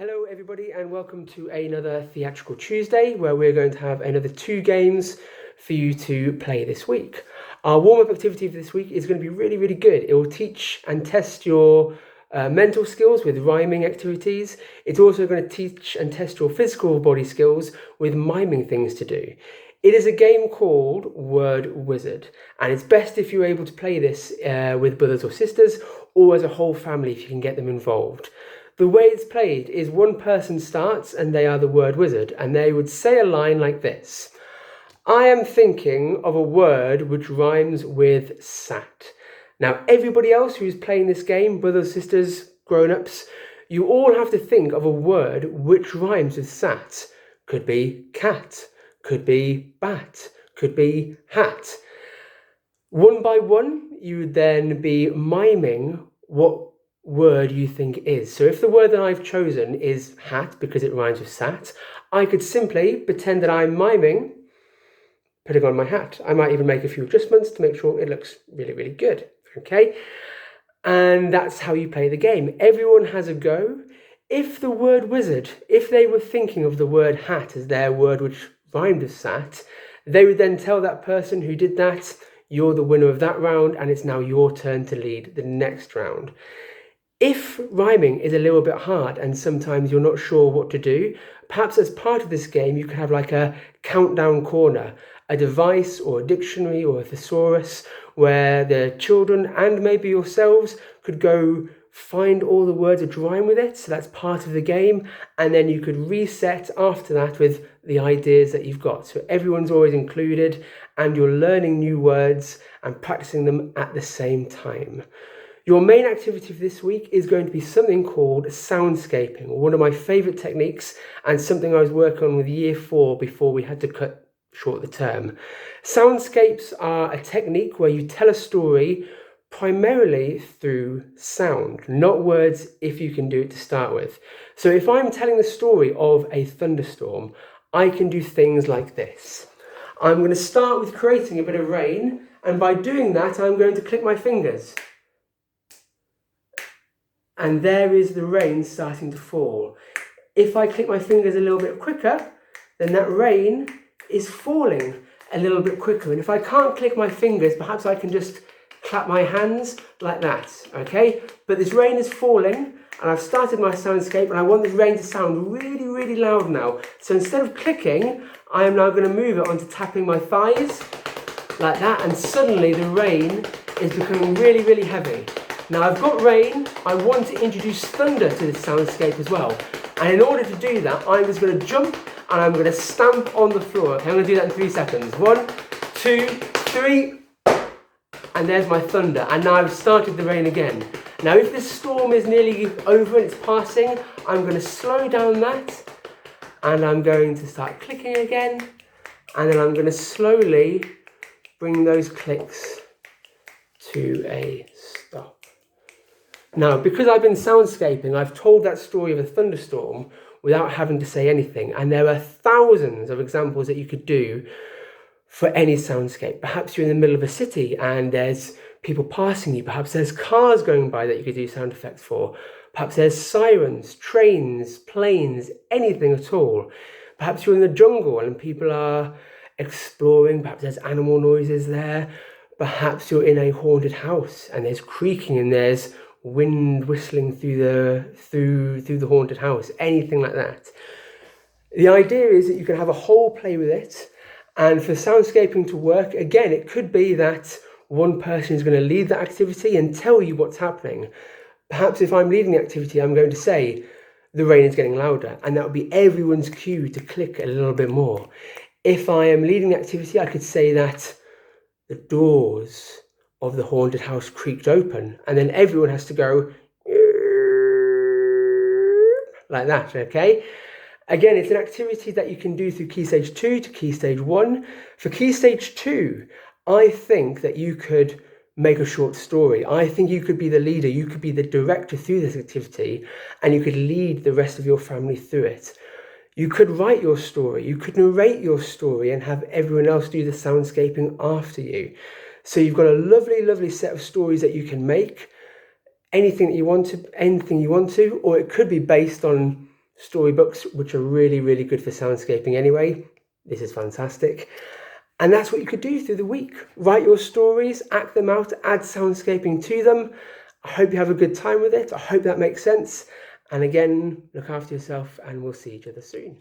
Hello everybody and welcome to another Theatrical Tuesday where we're going to have another 2 games for you to play this week. Our warm-up activity for this week is going to be really good. It will teach and test your mental skills with rhyming activities. It's also going to teach and test your physical body skills with miming things to do. It is a game called Word Wizard, and it's best if you're able to play this with brothers or sisters or as a whole family if you can get them involved. The way it's played is one person starts and they are the word wizard, and they would say a line like this. I am thinking of a word which rhymes with sat. Now, everybody else who's playing this game, brothers, sisters, grown-ups, you all have to think of a word which rhymes with sat. Could be cat, could be bat, could be hat. One by one, you would then be miming what word you think is. So if the word that I've chosen is hat because it rhymes with sat, I could simply pretend that I'm miming putting on my hat. I might even make a few adjustments to make sure it looks really good. Okay, and that's how you play the game. Everyone has a go. If the word wizard, if they were thinking of the word hat as their word which rhymed with sat, they would then tell that person who did that, you're the winner of that round and it's now your turn to lead the next round. If rhyming is a little bit hard and sometimes you're not sure what to do, perhaps as part of this game you could have like a countdown corner, a device or a dictionary or a thesaurus where the children and maybe yourselves could go find all the words which rhyme with it. So that's part of the game, and then you could reset after that with the ideas that you've got. So everyone's always included and you're learning new words and practicing them at the same time. Your main activity for this week is going to be something called soundscaping, one of my favourite techniques and something I was working on with year 4 before we had to cut short the term. Soundscapes are a technique where you tell a story primarily through sound, not words if you can do it to start with. So if I'm telling the story of a thunderstorm, I can do things like this. I'm going to start with creating a bit of rain, and by doing that I'm going to click my fingers. And there is the rain starting to fall. If I click my fingers a little bit quicker, then that rain is falling a little bit quicker. And if I can't click my fingers, perhaps I can just clap my hands like that, okay? But this rain is falling, and I've started my soundscape, and I want this rain to sound really loud now. So instead of clicking, I am now going to move it onto tapping my thighs like that, and suddenly the rain is becoming really heavy. Now I've got rain, I want to introduce thunder to this soundscape as well. And in order to do that, I'm just going to jump and I'm going to stamp on the floor. Okay, I'm going to do that in 3 seconds. 1, 2, 3, and there's my thunder. And now I've started the rain again. Now if this storm is nearly over and it's passing, I'm going to slow down that and I'm going to start clicking again. And then I'm going to slowly bring those clicks to a stop. Now, because I've been soundscaping, I've told that story of a thunderstorm without having to say anything. And there are thousands of examples that you could do for any soundscape. Perhaps you're in the middle of a city and there's people passing you. Perhaps there's cars going by that you could do sound effects for. Perhaps there's sirens, trains, planes, anything at all. Perhaps you're in the jungle and people are exploring. Perhaps there's animal noises there. Perhaps you're in a haunted house and there's creaking and there's wind whistling through the haunted house, anything like that. The idea is that you can have a whole play with it, and for soundscaping to work, again, it could be that one person is going to lead that activity and tell you what's happening. Perhaps if I'm leading the activity, I'm going to say the rain is getting louder, and that would be everyone's cue to click a little bit more. If I am leading the activity, I could say that the doors of the haunted house creaked open, and then everyone has to go like that, okay? Again, it's an activity that you can do through Key Stage 2 to Key Stage 1. For Key Stage 2, I think that you could make a short story. I think you could be the leader, you could be the director through this activity, and you could lead the rest of your family through it. You could write your story, you could narrate your story and have everyone else do the soundscaping after you. So you've got a lovely set of stories that you can make, anything you want to, or it could be based on storybooks, which are really, really good for soundscaping anyway. This is fantastic. And that's what you could do through the week. Write your stories, act them out, add soundscaping to them. I hope you have a good time with it. I hope that makes sense. And again, look after yourself and we'll see each other soon.